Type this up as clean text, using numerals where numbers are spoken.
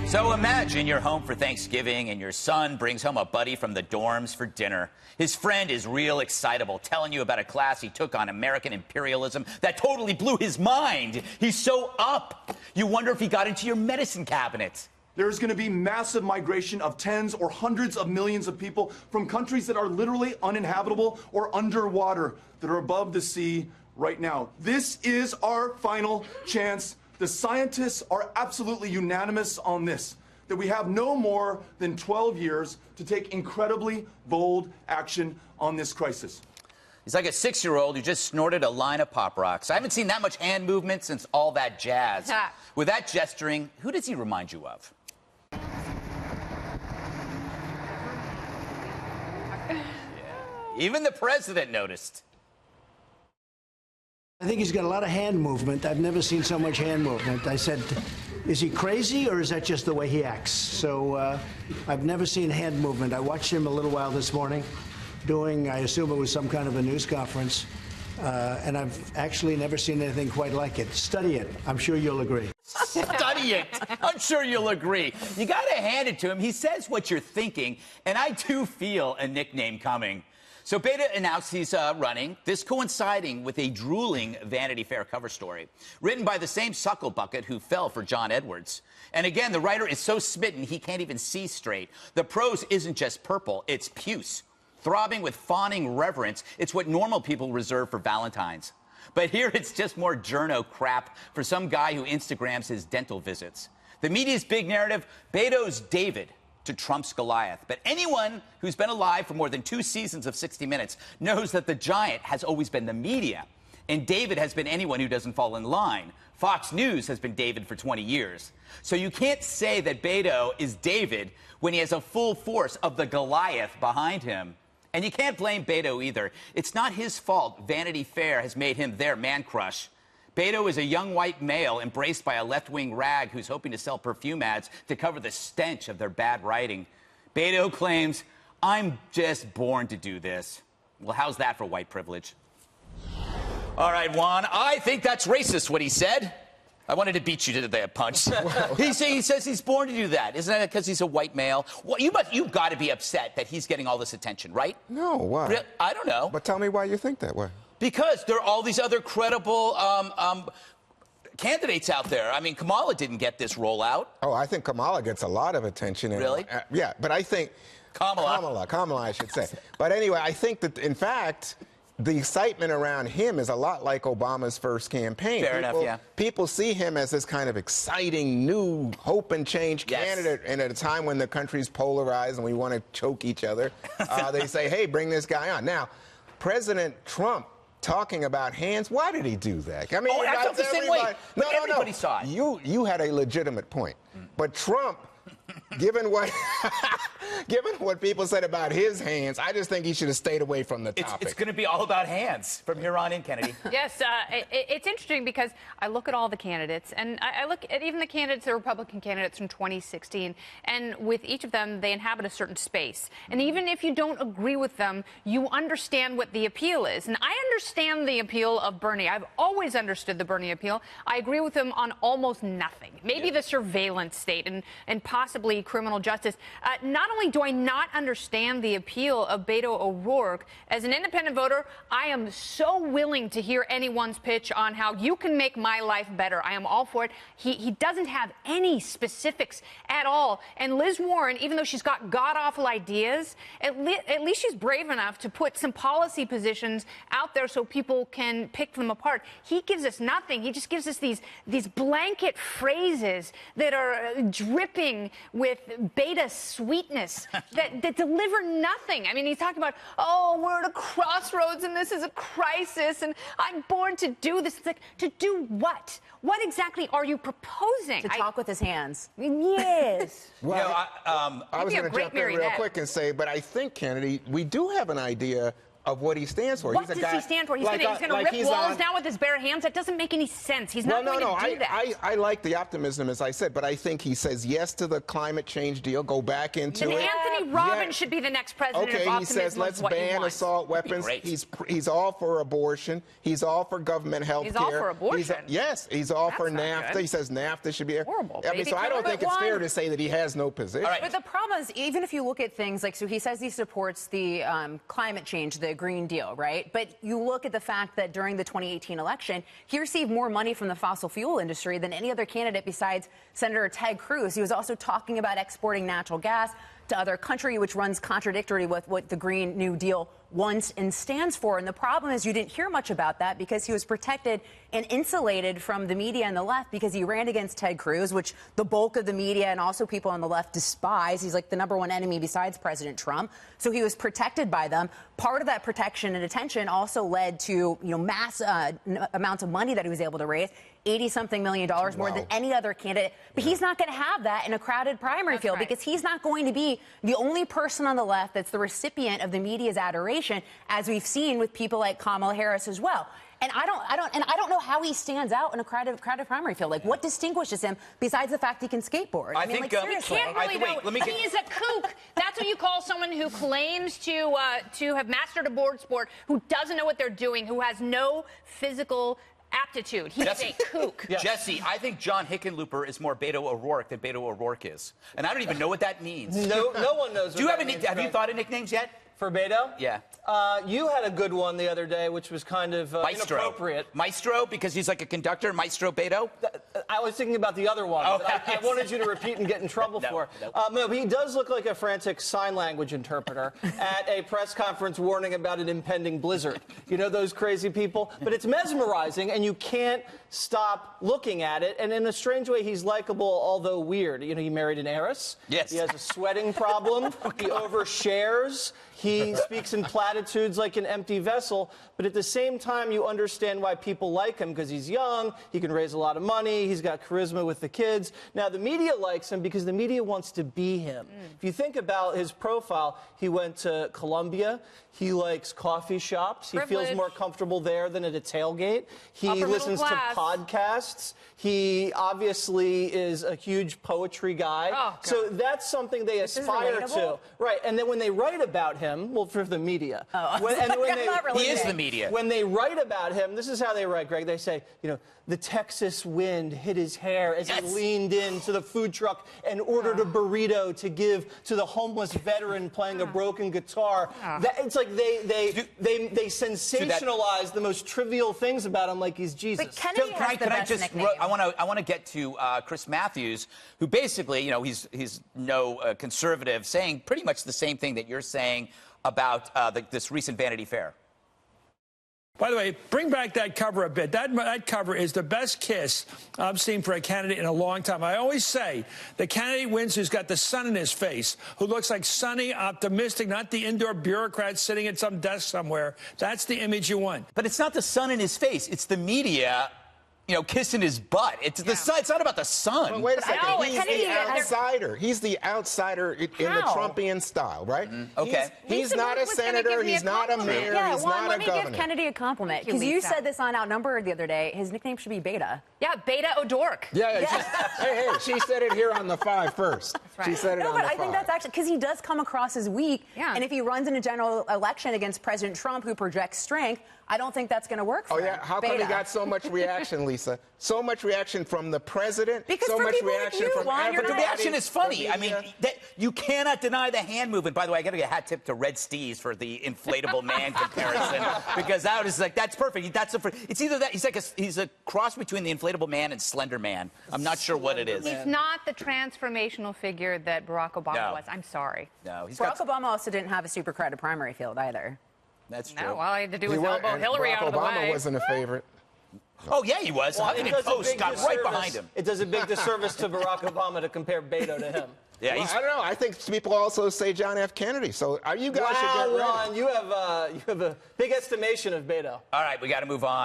So imagine you're home for Thanksgiving and your son brings home a buddy from the dorms for dinner. His friend is real excitable, telling you about a class he took on American imperialism that totally blew his mind. He's so up. You wonder if he got into your medicine cabinet. There's going to be massive migration of tens or hundreds of millions of people from countries that are literally uninhabitable or underwater, that are above the sea right now. This is our final chance. The scientists are absolutely unanimous on this, that we have no more than 12 years to take incredibly bold action on this crisis. He's like a 6-year-old who just snorted a line of Pop Rocks. I haven't seen that much hand movement since All That Jazz. With that gesturing, who does he remind you of? Even the president noticed. I think he's got a lot of hand movement. I've never seen so much hand movement. I said, is he crazy or is that just the way he acts? So I've never seen hand movement. I watched him a little while this morning doing, I assume it was some kind of a news conference, and I've actually never seen anything quite like it. Study it. I'm sure you'll agree. Study it. I'm sure you'll agree. You got to hand it to him. He says what you're thinking, and I do feel a nickname coming. So Beto announced he's running, this coinciding with a drooling Vanity Fair cover story, written by the same suckle bucket who fell for John Edwards. And again, the writer is so smitten he can't even see straight. The prose isn't just purple, it's puce. Throbbing with fawning reverence, it's what normal people reserve for Valentine's. But here it's just more journo crap for some guy who Instagrams his dental visits. The media's big narrative, Beto's David to Trump's Goliath. But anyone who's been alive for more than 2 seasons of 60 Minutes knows that the giant has always been the media. And David has been anyone who doesn't fall in line. Fox News has been David for 20 years. So you can't say that Beto is David when he has a full force of the Goliath behind him. And you can't blame Beto either. It's not his fault Vanity Fair has made him their man crush. Beto is a young white male embraced by a left-wing rag who's hoping to sell perfume ads to cover the stench of their bad writing. Beto claims, I'm just born to do this. Well, how's that for white privilege? All right, Juan, I think that's racist, what he said. I wanted to beat you to the punch. He says he's born to do that. Isn't that because he's a white male? Well, you've got to be upset that he's getting all this attention, right? No, why? I don't know. But tell me why you think that way. Because there are all these other credible candidates out there. I mean, Kamala didn't get this rollout. Oh, I think Kamala gets a lot of attention. Really? Yeah, but I think... Kamala, I should say. But anyway, I think that, in fact, the excitement around him is a lot like Obama's first campaign. Fair enough, yeah. People see him as this kind of exciting, new, hope and change candidate, and at a time when the country's polarized and we want to choke each other, they say, hey, bring this guy on. Now, President Trump talking about hands, why did he do that? I mean, I felt the same way. No, everybody saw it. You had a legitimate point. But Trump, given what people said about his hands, I just think he should have stayed away from the topic. It's going to be all about hands from here on in, Kennedy. Yes, it's interesting because I look at all the candidates, and I look at even the candidates, the Republican candidates from 2016, and with each of them, they inhabit a certain space. And even if you don't agree with them, you understand what the appeal is. And I understand the appeal of Bernie. I've always understood the Bernie appeal. I agree with him on almost nothing. Maybe the surveillance state and possibly criminal justice. Not only do I not understand the appeal of Beto O'Rourke, as an independent voter, I am so willing to hear anyone's pitch on how you can make my life better. I am all for it. He doesn't have any specifics at all. And Liz Warren, even though she's got god-awful ideas, at least she's brave enough to put some policy positions out there so people can pick them apart. He gives us nothing. He just gives us these blanket phrases that are dripping with beta sweetness that deliver nothing. I mean, he's talking about, oh, we're at a crossroads and this is a crisis and I'm born to do this. It's like, to do what? What exactly are you proposing? To talk with his hands. Yes. Well, you know, I was going to jump in real quick and say, but I think, Kennedy, we do have an idea of what he stands for. What he's a does guy, he stand for? He's like, going to like rip walls down with his bare hands? That doesn't make any sense. He's not going to do that. I like the optimism, as I said, but I think he says yes to the climate change deal, go back into and it. Anthony Robbins should be the next president of Okay, he optimism. says let's ban assault weapons. He's all for abortion. He's all for government health care. He's all for abortion. He's all for That's not NAFTA. good. He says NAFTA should be horrible. I mean, so I don't think it's fair to say that he has no position. But the problem is, even if you look at things like, so he says he supports the climate change, the Green Deal, right? But you look at the fact that during the 2018 election, he received more money from the fossil fuel industry than any other candidate besides Senator Ted Cruz. He was also talking about exporting natural gas to other countries, which runs contradictory with what the Green New Deal wants and stands for. And the problem is you didn't hear much about that because he was protected and insulated from the media and the left because he ran against Ted Cruz, which the bulk of the media and also people on the left despise. He's like the #1 enemy besides President Trump. So he was protected by them. Part of that protection and attention also led to, mass amounts of money that he was able to raise. $80-something million more than any other candidate. But he's not going to have that in a crowded primary field because he's not going to be the only person on the left that's the recipient of the media's adoration, as we've seen with people like Kamala Harris as well. And I don't know how he stands out in a crowded primary field. Like, what distinguishes him besides the fact he can skateboard? I mean, like, we seriously. Can't really know. He's a kook. That's what you call someone who claims to have mastered a board sport, who doesn't know what they're doing, who has no physical aptitude. He's a kook. Jesse, I think John Hickenlooper is more Beto O'Rourke than Beto O'Rourke is. And I don't even know what that means. No one knows. Do you have have you thought of nicknames yet? For Beto? Yeah. You had a good one the other day, which was kind of inappropriate. Maestro, because he's like a conductor, Maestro Beto? I was thinking about the other one. Okay. I wanted you to repeat and get in trouble for. No, he does look like a frantic sign language interpreter at a press conference warning about an impending blizzard. You know those crazy people? But it's mesmerizing, and you can't stop looking at it. And in a strange way, he's likable, although weird. He married an heiress. Yes. He has a sweating problem. He overshares. He speaks in platitudes like an empty vessel, but at the same time, you understand why people like him, because he's young, he can raise a lot of money, he's got charisma with the kids. Now, the media likes him because the media wants to be him. If you think about his profile, he went to Columbia, he likes coffee shops, he feels more comfortable there than at a tailgate, he listens to podcasts, he obviously is a huge poetry guy, so that's something they aspire to. Right, and then when they write about him, well, for the media. He is the media. When they write about him, this is how they write, Greg. They say, the Texas wind hit his hair as he leaned into the food truck and ordered a burrito to give to the homeless veteran playing a broken guitar. It's like they sensationalize the most trivial things about him, like he's Jesus. But Kennedy has the best nickname. I want to get to Chris Matthews, who basically, he's no conservative, saying pretty much the same thing that you're saying about this recent Vanity Fair. By the way, bring back that cover a bit. That cover is the best kiss I've seen for a candidate in a long time. I always say the candidate wins who's got the sun in his face, who looks like sunny, optimistic, not the indoor bureaucrat sitting at some desk somewhere. That's the image you want. But it's not the sun in his face. It's the media, kissing his butt. It's the sun. It's not about the sun. Well, wait a second. No, He's the outsider. He's the outsider in the Trumpian style, right? Okay. He's not a senator. He's not a mayor. He's not a let me governor. give Kennedy a compliment, because you said this on Outnumbered the other day. His nickname should be Beta. Yeah, Beto O'Rourke. Yeah. Hey, she said it here on the 5 first. She said it on the 5. I think that's actually because he does come across as weak. Yeah. And if he runs in a general election against President Trump, who projects strength, I don't think that's going to work for him. How come he got so much reaction, Lisa? So much reaction from the president. Because so for much people reaction like you, from Juan, everybody. But the reaction is funny. I mean, you cannot deny the hand movement. By the way, I got to get a hat tip to Red Steez for the inflatable man comparison, because that was like, that's perfect. It's either that he's a cross between the inflatable man and Slender Man. I'm not sure what it is. He's not the transformational figure that Barack Obama was. I'm sorry. No, Barack Obama also didn't have a super crowded primary field either. That's true. No, all I had to do was elbow Hillary Barack out of the Obama way. wasn't a favorite. Oh, yeah, he was. Huffington Post got right behind him. It does a big disservice to Barack Obama to compare Beto to him. Yeah, I don't know. I think people also say John F. Kennedy. So you guys should get ready. Ron, you have a big estimation of Beto. All right, we got to move on.